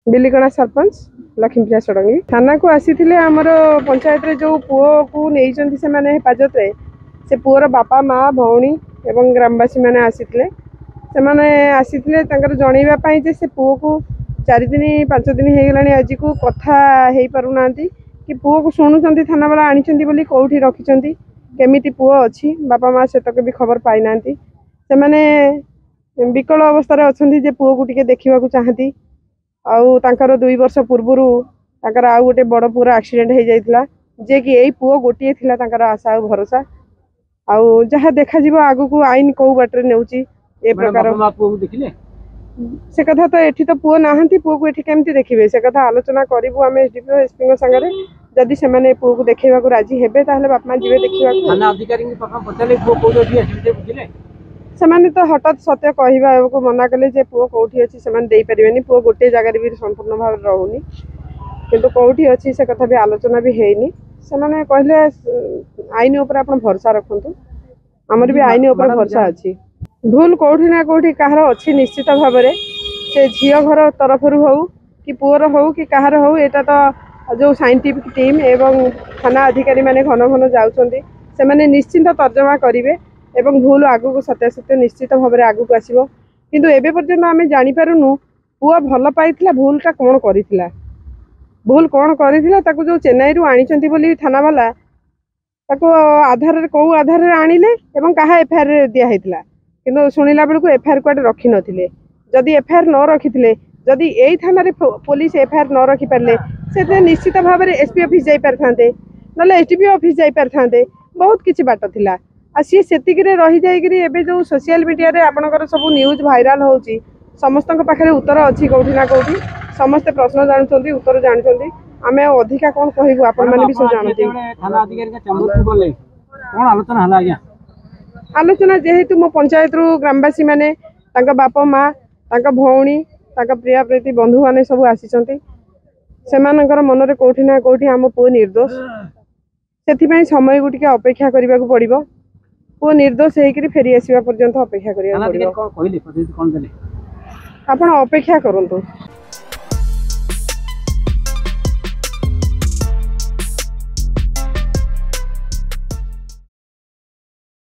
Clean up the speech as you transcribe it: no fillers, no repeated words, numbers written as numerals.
बिलिकणा सरपंच लक्ष्मीप्रिया षडंगी थाना को आसी आमर पंचायत रे जो पुओ को नहीं से हेफाजत रे से पुओर बापा माँ भौणी एवं ग्रामवासी मैंने आसी जनइवाई जे से पुओ को 4 दिन 5 दिन हो गला आज को कथा हो पारना कि पुओ को शुणुंट थाना वाला आनी कौटी रखिंट केमिति पुओ अच्छी बापा माँ से तक भी खबर पाई ना से विकल अवस्था अच्छा जे पुओ को टिके देखा चाहती आउ तांकर 2 वर्ष पूर्वर तांकर आउ गोटे बड़ पुअर एक्सीडेंट हो जाइतिला जे कि एई पुओ गोटे थिला तांकर आशा और भरोसा आउ जहाँ देखा जीव आगु को आईन कौ बाटर नेउची ए प्रकार से कथा तो एठी तो पुओ नाहंती पुओ को एठी केमती देखिबे से कथा आलोचना करिवु आमे एसडीपीओ एसपी संगे जदि से माने पुओ को देखैबा को राजी हेबे ताहले बाप मां जीवे देखिबा को थाना अधिकारी के पापा पछले पुओ को जोठी आसी बुझिले से तो हठात सत्य कहवा को मना कले जे पुओ कौटी अच्छी से दे पारे पुओ गोटे जगार भी संपूर्ण भाव रोनी किंतु कौटी अच्छी से कथा भी आलोचना भी हैनी से कहले आईन उपर आप भरोसा रखु आमर भी आईन उपर भरोसा अच्छी भूल कौटी ना कौटी कहार अच्छी निश्चित भाव से झील घर तरफ हो कि पुओर हो कि कहार हो यहाँ तो जो साइंटिफिक टीम एवं थाना अधिकारी माने घन घन जाने निश्चिंत तर्जमा करेंगे एवं भूल आगु को सत्यासत्य निश्चित भाव में आगु को आसो किंतु एबे पर्यंत आम जानीपारुनु पुआ भल पाइथिला भूलटा कौन करिथिला भूल कौन करिथिला ताकू जो चेन्नई रु आनिचंती बोली थाना वाला ताकू आधार कौ आधार रे आनिले एवं कहा एफआईआर दिया हेतिला किंतु सुनिला बेलू एफआईआर को रखी नथिले जदि एफआईआर न रखिथिले जदि एई थाना रे पुलिस एफआईआर न रखि पारले से निश्चित भाव में एसपी ऑफिस जाई परथांते नले एसडीपीओ ऑफिस जाई परथांते बहुत किछि बाट थिला आ सी सेतिक रही जाइए एवं जो सोशल मीडिया रे आपनकर सब न्यूज भाइराल होची समस्त पाखे उत्तर अच्छी कौटी ना कौटी समस्ते प्रश्न जानते उत्तर जानते आम अधिका कौन कहबू आपण मैंने भी सब जानते आलोचना जेहेतु मो पंचायत रु ग्रामवासी माने बापा माँ भौणी प्रिया प्रीति बंधु मैंने सब आसी से मनरे कौटी ना कौटी आम पुओ निर्दोष से समय को अपेक्षा करने को पड़ो पुओ निर्दोष होकर फेरी आसवा पर्यंत अपेक्षा करा आप अपेक्षा करंतु।